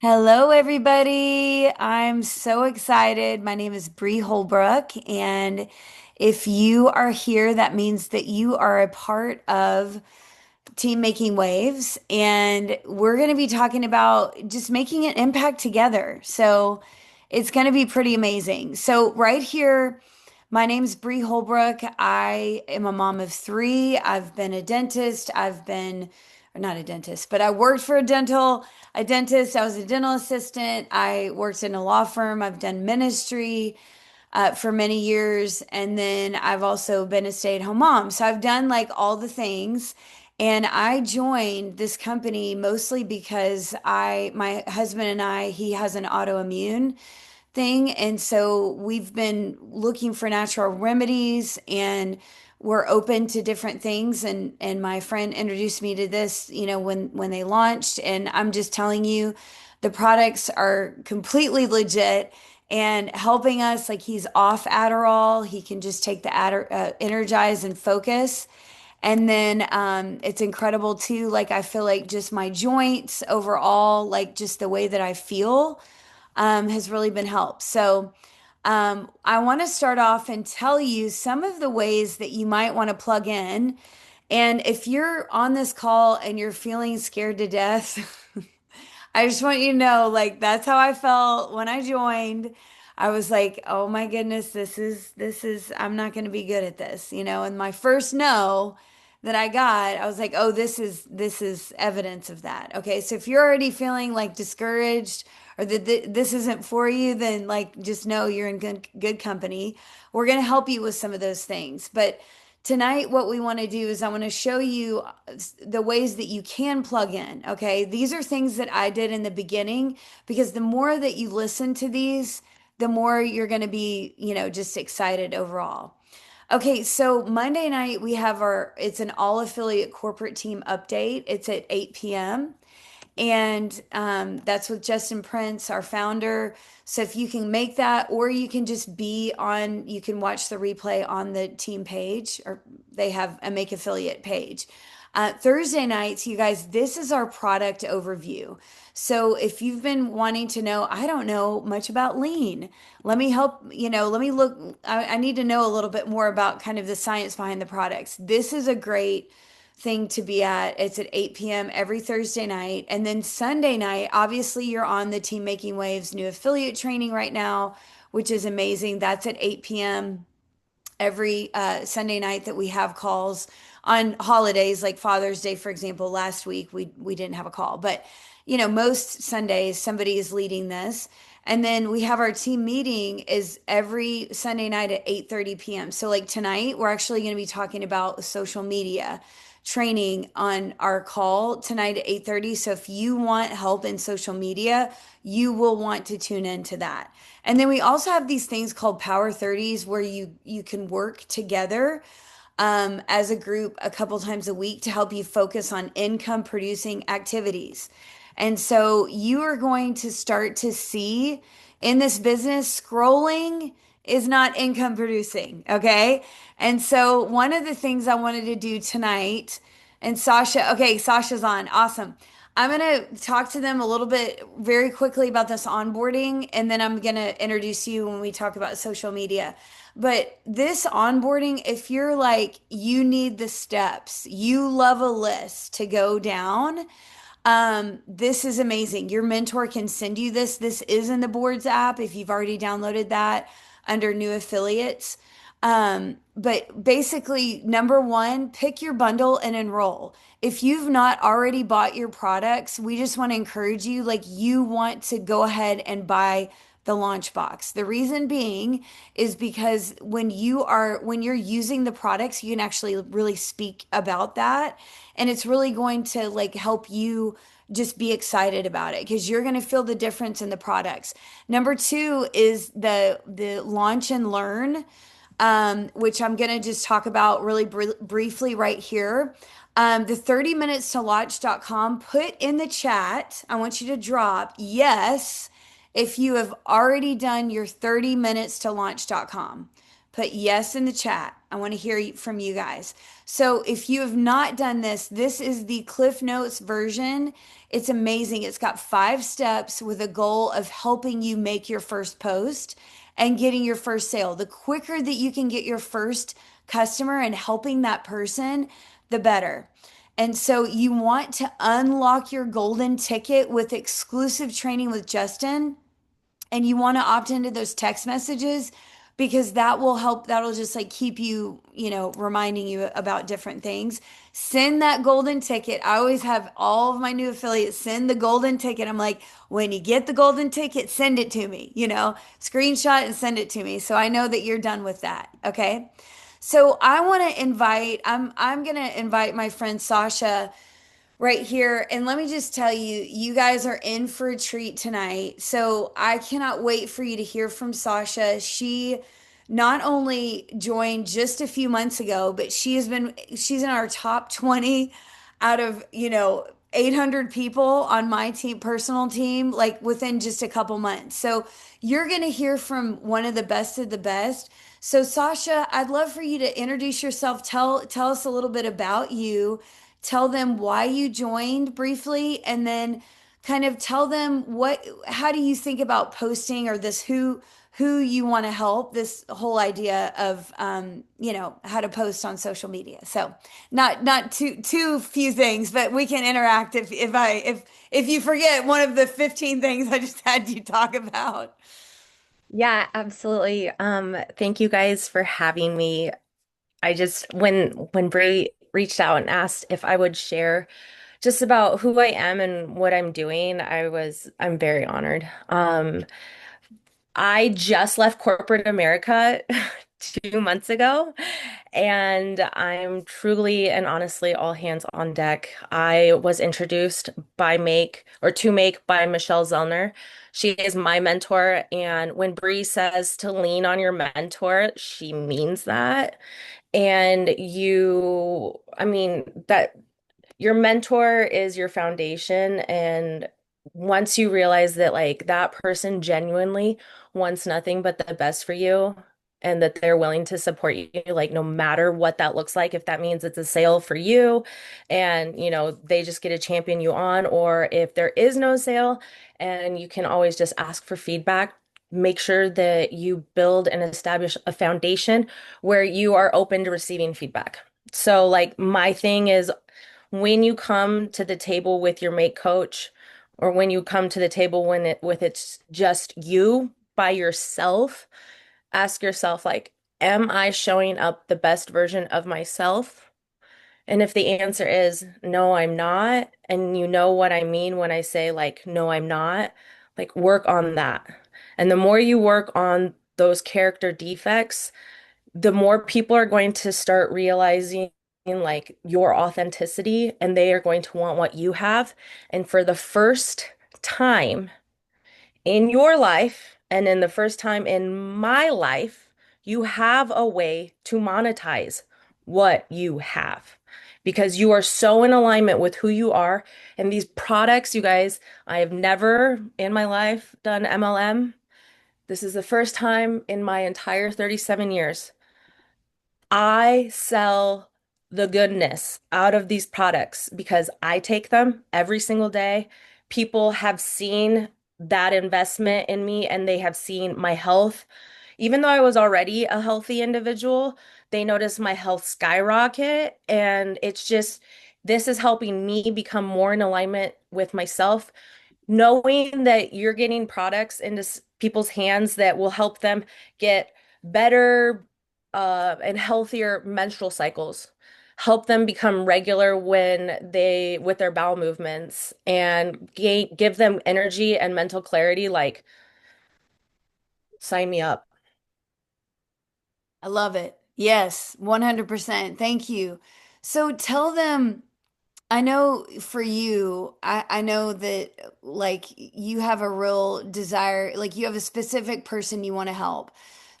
Hello, everybody. I'm so excited. My name is Bree Holbrook, and if you are here, that means that you are a part of Team Making Waves, and we're going to be talking about just making an impact together. So it's going to be pretty amazing. So, right here, my name's Bree Holbrook. I am a mom of three. I've been a dentist. Or not a dentist, but I worked for a dentist. I was a dental assistant. I worked in a law firm. I've done ministry for many years. And then I've also been a stay-at-home mom. So I've done like all the things. And I joined this company mostly because my husband and he has an autoimmune thing. And so we've been looking for natural remedies and we're open to different things. And my friend introduced me to this, when they launched. And I'm just telling you, the products are completely legit and helping us. Like he's off Adderall. He can just take the Energize and Focus. And then it's incredible too. Like I feel like just my joints overall, like just the way that I feel has really been helped. So I want to start off and tell you some of the ways that you might want to plug in. And if you're on this call and you're feeling scared to death, I just want you to know, like, that's how I felt when I joined. I was like, oh my goodness, I'm not going to be good at this, And my first no that I got, I was like, oh, this is evidence of that. Okay. So if you're already feeling like discouraged or that this isn't for you, then like just know you're in good company. We're going to help you with some of those things. But tonight, what we want to do is I want to show you the ways that you can plug in. Okay. These are things that I did in the beginning because the more that you listen to these, the more you're going to be, just excited overall. Okay, so Monday night it's an all affiliate corporate team update. It's at 8 p.m. And that's with Justin Prince, our founder. So if you can make that, or you can just you can watch the replay on the team page, or they have a Make Affiliate page. Thursday nights, you guys, this is our product overview. So if you've been wanting to know, I don't know much about lean, let me help, let me look. I need to know a little bit more about kind of the science behind the products. This is a great thing to be at. It's at 8 p.m. every Thursday night. And then Sunday night, obviously, you're on the Team Making Waves new affiliate training right now, which is amazing. That's at 8 p.m. every Sunday night that we have calls on holidays like Father's Day, for example. Last week, we didn't have a call, but most Sundays somebody is leading this. And then we have our team meeting is every Sunday night at 8:30 p.m. So like tonight, we're actually going to be talking about social media training on our call tonight at 8:30. So if you want help in social media, you will want to tune into that. And then we also have these things called Power 30s where you can work together as a group a couple times a week to help you focus on income producing activities. And so you are going to start to see in this business, scrolling is not income producing. Okay. And so one of the things I wanted to do tonight, and Sasha, okay, Sasha's on. Awesome. I'm going to talk to them a little bit very quickly about this onboarding, and then I'm going to introduce you when we talk about social media. But this onboarding, if you're like, you need the steps, you love a list to go down, this is amazing. Your mentor can send you this. This is in the Boards app if you've already downloaded that under new affiliates. But basically, number one, pick your bundle and enroll. If you've not already bought your products, we just want to encourage you, like you want to go ahead and buy the launch box. The reason being is because when you're using the products, you can actually really speak about that. And it's really going to like help you just be excited about it because you're going to feel the difference in the products. Number two is the launch and learn, which I'm going to just talk about really briefly right here. The 30 minutes to launch.com, put in the chat, I want you to drop yes if you have already done your 30 minutes to launch.com. Put yes in the chat. I want to hear from you guys. So if you have not done this, this is the Cliff Notes version. It's amazing. It's got 5 steps with a goal of helping you make your first post and getting your first sale. The quicker that you can get your first customer and helping that person, the better. And so you want to unlock your golden ticket with exclusive training with Justin, and you want to opt into those text messages because that will help. That'll just like keep you, reminding you about different things. Send that golden ticket. I always have all of my new affiliates send the golden ticket. I'm like, when you get the golden ticket, send it to me, screenshot and send it to me. So I know that you're done with that. Okay. So I want to I'm going to invite my friend Sasha right here. And let me just tell you, you guys are in for a treat tonight. So I cannot wait for you to hear from Sasha. She not only joined just a few months ago, but she's in our top 20 out of, 800 people on my team, personal team, like within just a couple months. So you're going to hear from one of the best of the best. So Sasha, I'd love for you to introduce yourself. Tell us a little bit about you. Tell them why you joined briefly, and then kind of tell them how do you think about posting, or this who you want to help, this whole idea of how to post on social media. So not too few things, but we can interact if you forget one of the 15 things I just had you talk about. Yeah, absolutely. Thank you guys for having me. I just when Brie reached out and asked if I would share just about who I am and what I'm doing, I'm very honored. I just left corporate America 2 months ago, and I'm truly and honestly all hands on deck. I was introduced by Make or to Make by Michelle Zellner. She is my mentor, and when Bree says to lean on your mentor, she means that. And I mean, that your mentor is your foundation, and once you realize that like that person genuinely wants nothing but the best for you and that they're willing to support you like no matter what that looks like, if that means it's a sale for you and they just get to champion you on, or if there is no sale and you can always just ask for feedback, make sure that you build and establish a foundation where you are open to receiving feedback. So like my thing is, when you come to the table with your mate coach, or when you come to the table with it's just you by yourself, ask yourself like, am I showing up the best version of myself? And if the answer is no, I'm not, and you know what I mean when I say like no, I'm not, like work on that. And the more you work on those character defects, the more people are going to start realizing like your authenticity, and they are going to want what you have. And for the first time in your life, and in the first time in my life, you have a way to monetize what you have because you are so in alignment with who you are. And these products, you guys, I have never in my life done MLM. This is the first time in my entire 37 years I sell the goodness out of these products because I take them every single day. People have seen that investment in me and they have seen my health. Even though I was already a healthy individual, they noticed my health skyrocket. And this is helping me become more in alignment with myself, knowing that you're getting products into people's hands that will help them get better and healthier menstrual cycles, help them become regular with their bowel movements, and give them energy and mental clarity. Like, sign me up. I love it. Yes, 100%. Thank you. So tell them, I know for you, I know that like you have a real desire, like you have a specific person you want to help.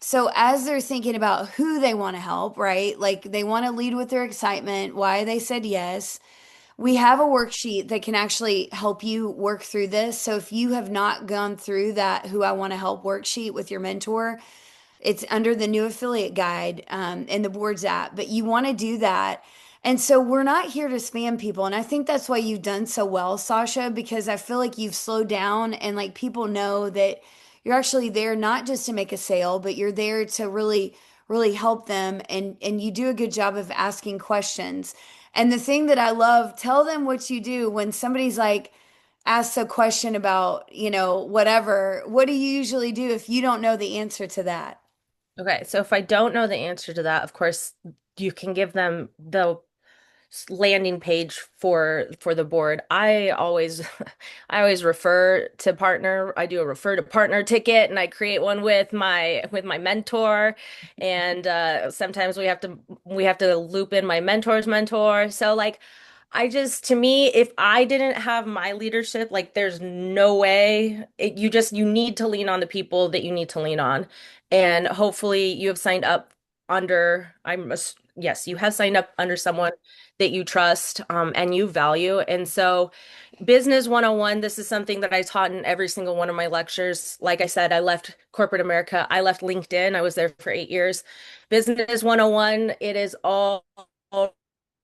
So as they're thinking about who they want to help, right? Like they want to lead with their excitement, why they said yes. We have a worksheet that can actually help you work through this. So if you have not gone through that who I want to help worksheet with your mentor, it's under the new affiliate guide in the boards app, but you want to do that. And so we're not here to spam people. And I think that's why you've done so well, Sasha, because I feel like you've slowed down and like people know that you're actually there not just to make a sale, but you're there to really help them, and you do a good job of asking questions. And the thing that I love, tell them what you do when somebody's like asks a question about, whatever. What do you usually do if you don't know the answer to that? Okay, so if I don't know the answer to that, of course, you can give them the landing page for the board. I always refer to partner. I do a refer to partner ticket, and I create one with my mentor. And sometimes we have to loop in my mentor's mentor. So like I just, to me, if I didn't have my leadership, like there's no way you need to lean on the people that you need to lean on. And hopefully you have signed up yes, you have signed up under someone that you trust, and you value. And so Business 101, this is something that I taught in every single one of my lectures. Like I said, I left corporate America. I left LinkedIn. I was there for 8 years. Business 101, it is all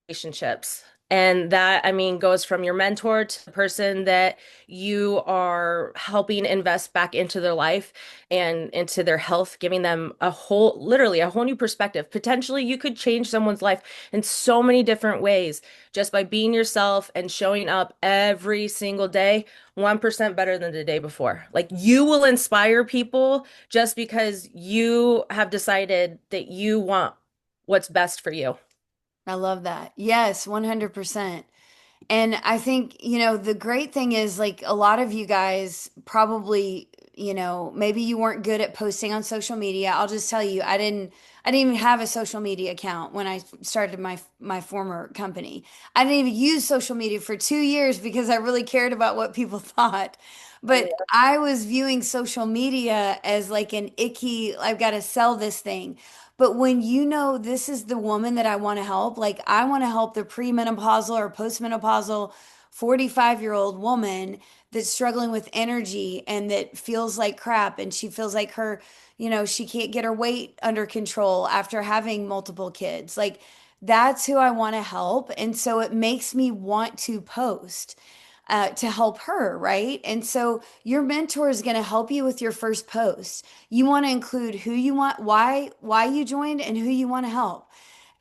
relationships. And that, I mean, goes from your mentor to the person that you are helping invest back into their life and into their health, giving them literally a whole new perspective. Potentially, you could change someone's life in so many different ways just by being yourself and showing up every single day, 1% better than the day before. Like you will inspire people just because you have decided that you want what's best for you. I love that. Yes, 100%. And I think, the great thing is like a lot of you guys probably, maybe you weren't good at posting on social media. I'll just tell you, I didn't even have a social media account when I started my former company. I didn't even use social media for 2 years because I really cared about what people thought. But I was viewing social media as like an icky, I've got to sell this thing. But when you know this is the woman that I want to help, like I want to help the premenopausal or postmenopausal 45-year-old woman that's struggling with energy and that feels like crap, and she feels like she can't get her weight under control after having multiple kids. Like that's who I want to help. And so it makes me want to post to help her, right? And so your mentor is going to help you with your first post. You want to include who you want, why you joined, and who you want to help.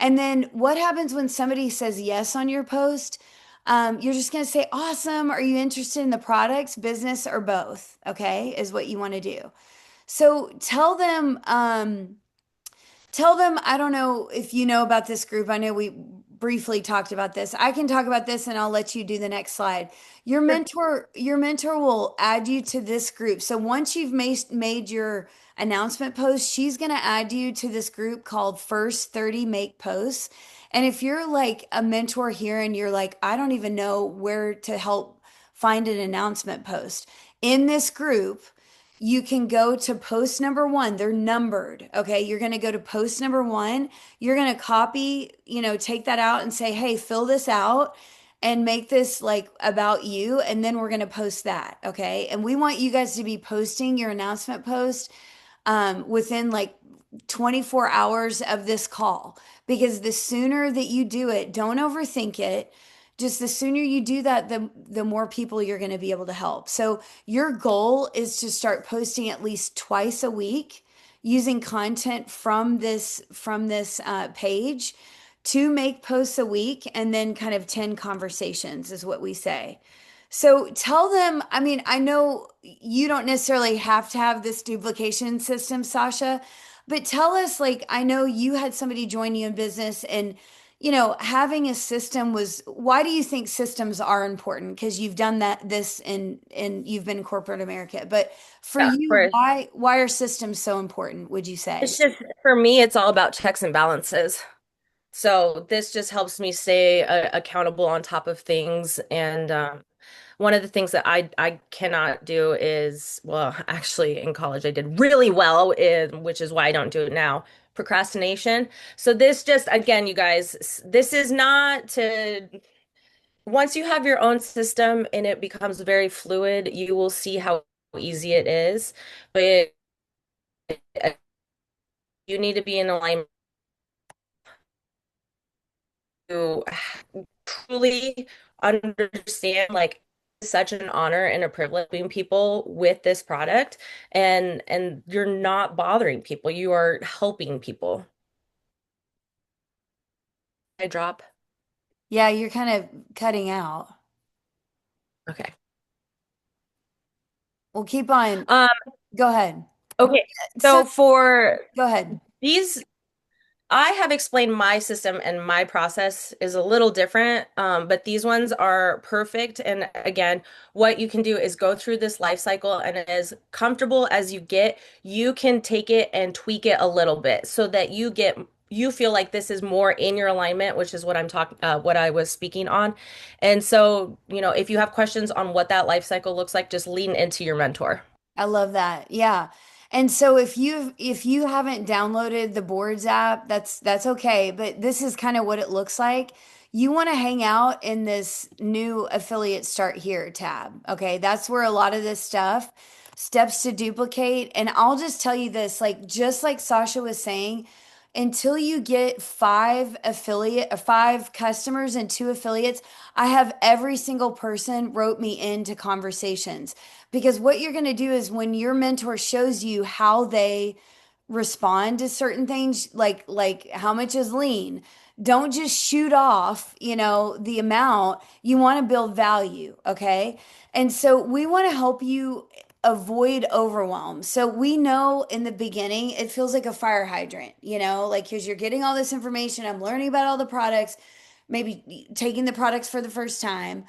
And then what happens when somebody says yes on your post? You're just going to say, awesome. Are you interested in the products, business, or both? Okay, is what you want to do. So tell them, I don't know if you know about this group. I know we briefly talked about this. I can talk about this and I'll let you do the next slide. Your mentor will add you to this group. So once you've made your announcement post, she's going to add you to this group called First 30 Make Posts. And if you're like a mentor here and you're like, I don't even know where to help find an announcement post in this group, you can go to post number one. They're numbered. Okay. You're going to go to post number one. You're going to copy, take that out and say, hey, fill this out and make this like about you. And then we're going to post that. Okay. And we want you guys to be posting your announcement post within like 24 hours of this call, because the sooner that you do it, don't overthink it. Just the sooner you do that, the more people you're going to be able to help. So your goal is to start posting at least twice a week using content from this page, to make posts a week, and then kind of 10 conversations is what we say. So tell them, I mean, I know you don't necessarily have to have this duplication system, Sasha, but tell us, like, I know you had somebody join you in business, and, having a system why do you think systems are important? Because you've done this and you've been in corporate America. But for Yeah, of you, course. why are systems so important, would you say? It's just for me, it's all about checks and balances. So this just helps me stay accountable on top of things. And one of the things that I cannot do is, well, actually in college I did really well in, which is why I don't do it now, procrastination. So this just, again, you guys, this is not to, once you have your own system and it becomes very fluid, you will see how easy it is. But you need to be in alignment to truly understand like it's such an honor and a privilege being people with this product and you're not bothering people. You are helping people. I drop. Yeah, you're kind of cutting out. Okay. We'll keep on. Um, Go ahead. okay. So So for go ahead. these I have explained my system and my process is a little different, but these ones are perfect. And again, what you can do is go through this life cycle and as comfortable as you get, you can take it and tweak it a little bit so that you feel like this is more in your alignment, which is what what I was speaking on. And so, if you have questions on what that life cycle looks like, just lean into your mentor. I love that. Yeah. And so if you haven't downloaded the Boards app, that's okay, but this is kind of what it looks like. You want to hang out in this new affiliate start here tab. Okay? That's where a lot of this stuff steps to duplicate, and I'll just tell you this, like just like Sasha was saying, until you get five customers and two affiliates, I have every single person wrote me into conversations. Because what you're going to do is when your mentor shows you how they respond to certain things, like how much is lean, don't just shoot off, the amount. You want to build value, okay? And so we want to help you avoid overwhelm. So we know in the beginning it feels like a fire hydrant, like because you're getting all this information, I'm learning about all the products, maybe taking the products for the first time.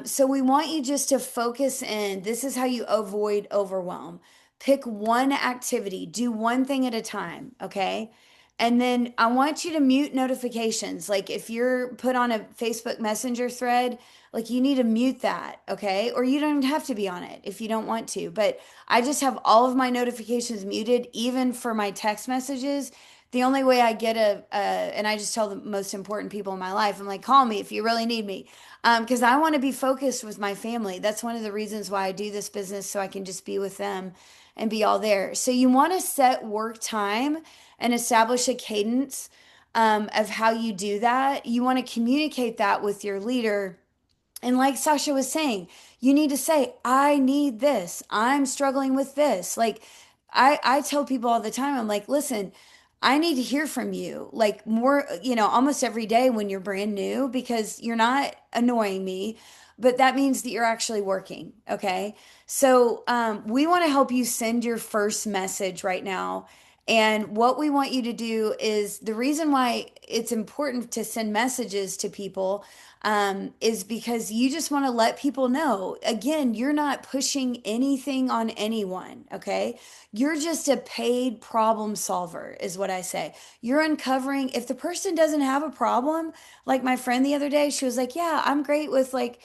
So we want you just to focus in. This is how you avoid overwhelm. Pick one activity, do one thing at a time, okay? And then I want you to mute notifications. Like if you're put on a Facebook Messenger thread, like you need to mute that, okay? Or you don't even have to be on it if you don't want to. But I just have all of my notifications muted, even for my text messages. The only way I get and I just tell the most important people in my life, I'm like, call me if you really need me. Because I want to be focused with my family. That's one of the reasons why I do this business, so I can just be with them and be all there. So you want to set work time and establish a cadence of how you do that. You want to communicate that with your leader, and like Sasha was saying, you need to say, I need this. I'm struggling with this. Like I tell people all the time, I'm like, listen, I need to hear from you like more, almost every day when you're brand new, because you're not annoying me, but that means that you're actually working. Okay. So we want to help you send your first message right now. And what we want you to do is the reason why it's important to send messages to people is because you just want to let people know. Again, you're not pushing anything on anyone, okay? You're just a paid problem solver, is what I say. You're uncovering, if the person doesn't have a problem, like my friend the other day, she was like, yeah, I'm great with like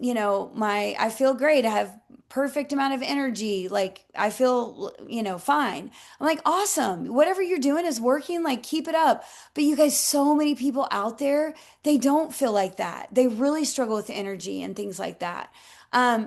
I feel great. I have perfect amount of energy. Like I feel, fine. I'm like, awesome. Whatever you're doing is working. Like keep it up. But you guys, so many people out there, they don't feel like that. They really struggle with energy and things like that.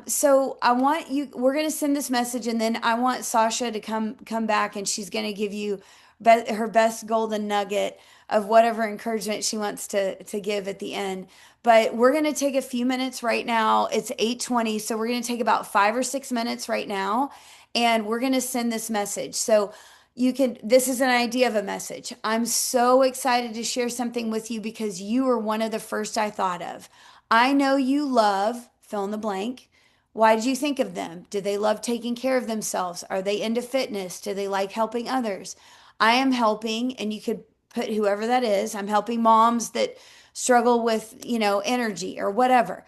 So I want you, we're going to send this message, and then I want Sasha to come back, and she's going to give you her best golden nugget of whatever encouragement she wants to give at the end. But we're going to take a few minutes right now. It's 8:20, so we're going to take about 5 or 6 minutes right now, and we're going to send this message. So this is an idea of a message. I'm so excited to share something with you because you were one of the first I thought of. I know you love fill in the blank. Why did you think of them? Do they love taking care of themselves? Are they into fitness? Do they like helping others? I am helping, and you could put whoever that is. I'm helping moms that struggle with, energy or whatever.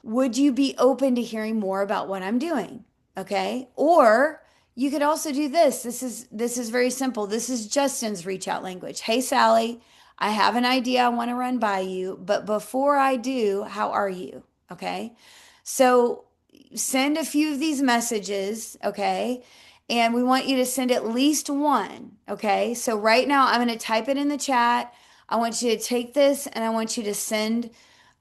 Would you be open to hearing more about what I'm doing? Okay? Or you could also do this. This is very simple. This is Justin's reach out language. Hey Sally, I have an idea I want to run by you, but before I do, how are you? Okay? So send a few of these messages, okay? And we want you to send at least one, okay? So right now I'm going to type it in the chat. I want you to take this and I want you to send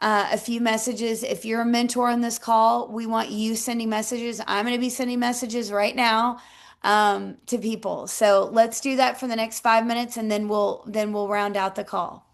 a few messages. If you're a mentor on this call, we want you sending messages. I'm going to be sending messages right now to people. So let's do that for the next 5 minutes, and then we'll round out the call.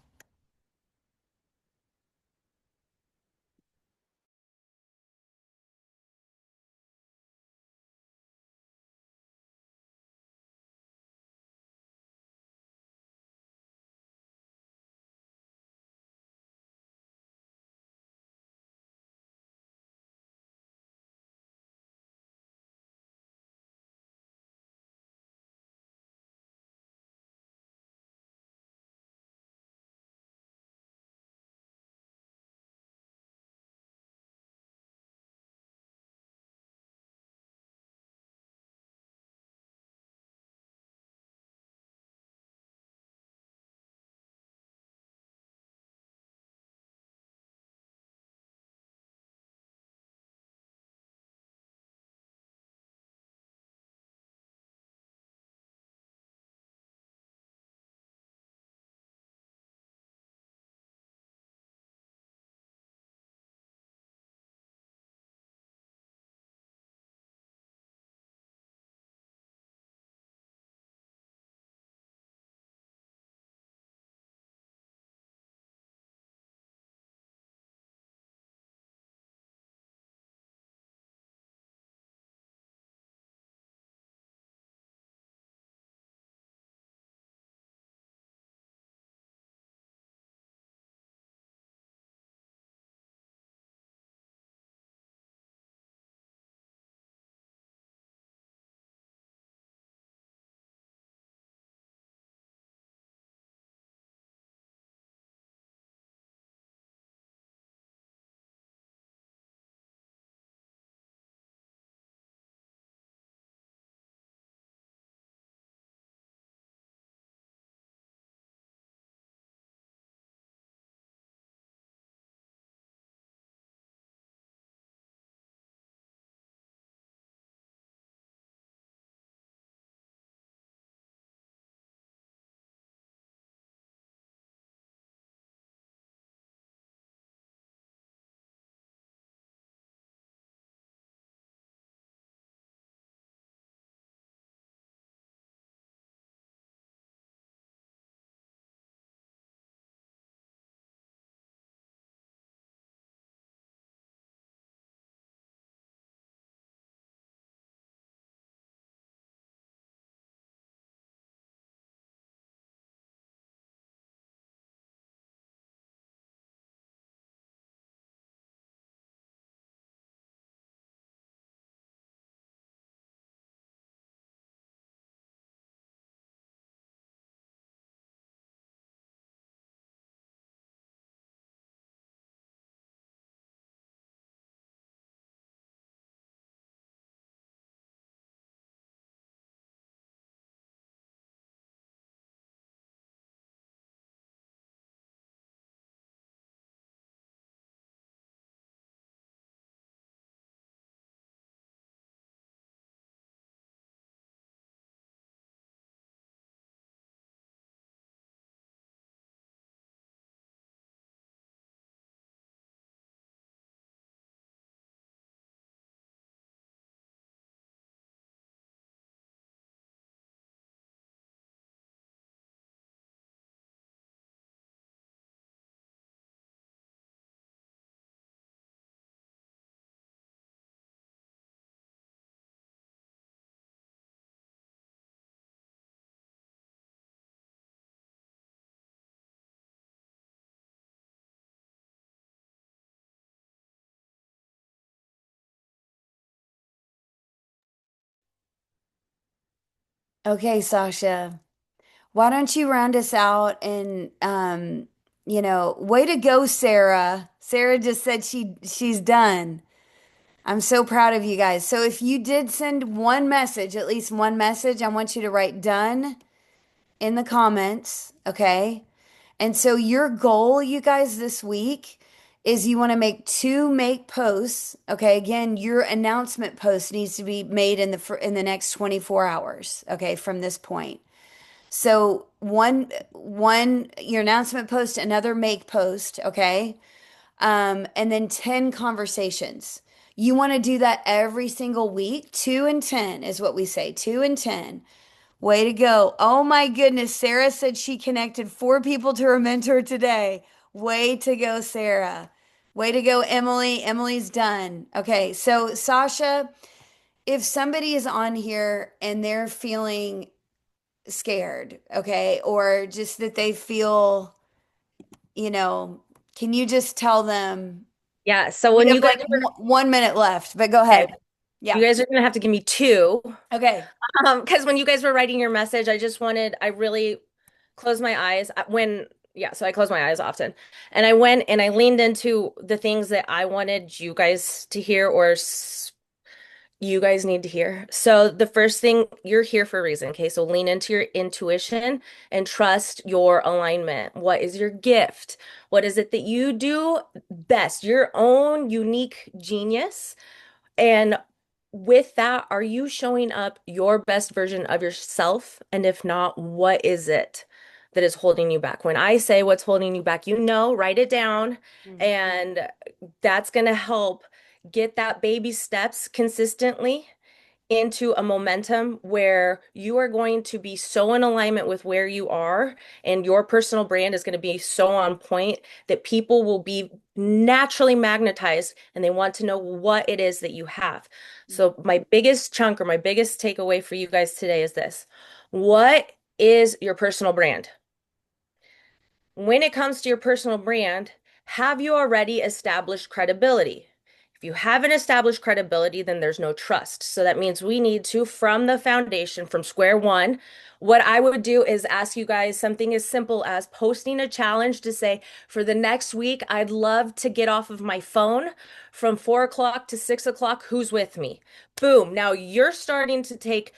Okay, Sasha, why don't you round us out and way to go, Sarah. Sarah just said she's done. I'm so proud of you guys. So if you did send one message, at least one message, I want you to write done in the comments, okay? And so your goal, you guys, this week is you want to make two make posts, okay? Again, your announcement post needs to be made in the next 24 hours, okay, from this point. So one your announcement post, another make post, okay? And then 10 conversations. You want to do that every single week. 2 and 10 is what we say. 2 and 10. Way to go. Oh my goodness. Sarah said she connected 4 people to her mentor today. Way to go, Sarah. Way to go, Emily. Emily's done. Okay. So, Sasha, if somebody is on here and they're feeling scared, okay, or just that they feel, you know, can you just tell them Yeah. So you when have you guys like 1 minute left, but go okay, ahead. you Yeah. guys are gonna have to give me two. Okay. Because when you guys were writing your message, I really closed my eyes yeah, so I close my eyes often. And I went and I leaned into the things that I wanted you guys to hear you guys need to hear. So the first thing, you're here for a reason, okay? So lean into your intuition and trust your alignment. What is your gift? What is it that you do best? Your own unique genius. And with that, are you showing up your best version of yourself? And if not, what is it that is holding you back? When I say what's holding you back, write it down, Mhm. and that's going to help get that baby steps consistently into a momentum where you are going to be so in alignment with where you are, and your personal brand is going to be so on point that people will be naturally magnetized and they want to know what it is that you have. So my biggest chunk or my biggest takeaway for you guys today is this. What is your personal brand? When it comes to your personal brand, have you already established credibility? If you haven't established credibility, then there's no trust. So that means we need to, from the foundation, from square one, what I would do is ask you guys something as simple as posting a challenge to say, for the next week, I'd love to get off of my phone from 4 o'clock to 6 o'clock. Who's with me? Boom. Now you're starting to take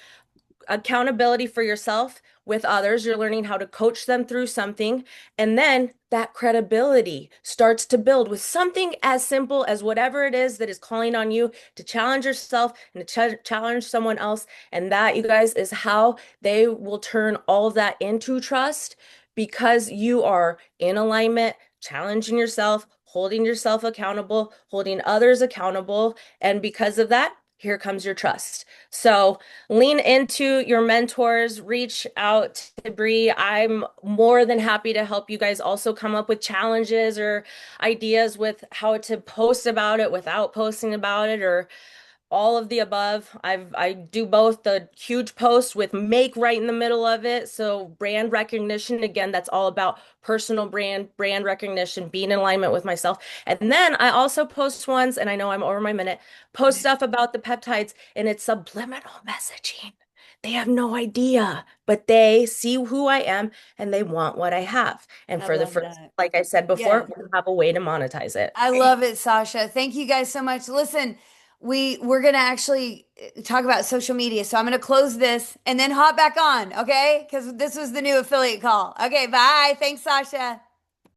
accountability for yourself with others. You're learning how to coach them through something. And then that credibility starts to build with something as simple as whatever it is that is calling on you to challenge yourself and to challenge someone else. And that, you guys, is how they will turn all of that into trust because you are in alignment, challenging yourself, holding yourself accountable, holding others accountable. And because of that, here comes your trust. So, lean into your mentors, reach out to Bree. I'm more than happy to help you guys also come up with challenges or ideas with how to post about it without posting about it, or all of the above. I do both the huge post with make right in the middle of it. So brand recognition, again, that's all about personal brand recognition, being in alignment with myself. And then I also post ones, and I know I'm over my minute, post stuff about the peptides, and it's subliminal messaging. They have no idea, but they see who I am and they want what I have. And I for the love first, that. like I said before, Yes. we have a way to monetize it. I love it, Sasha. Thank you guys so much. Listen, we're gonna actually talk about social media. So I'm gonna close this and then hop back on, okay? Because this was the new affiliate call. Okay, bye. Thanks, Sasha.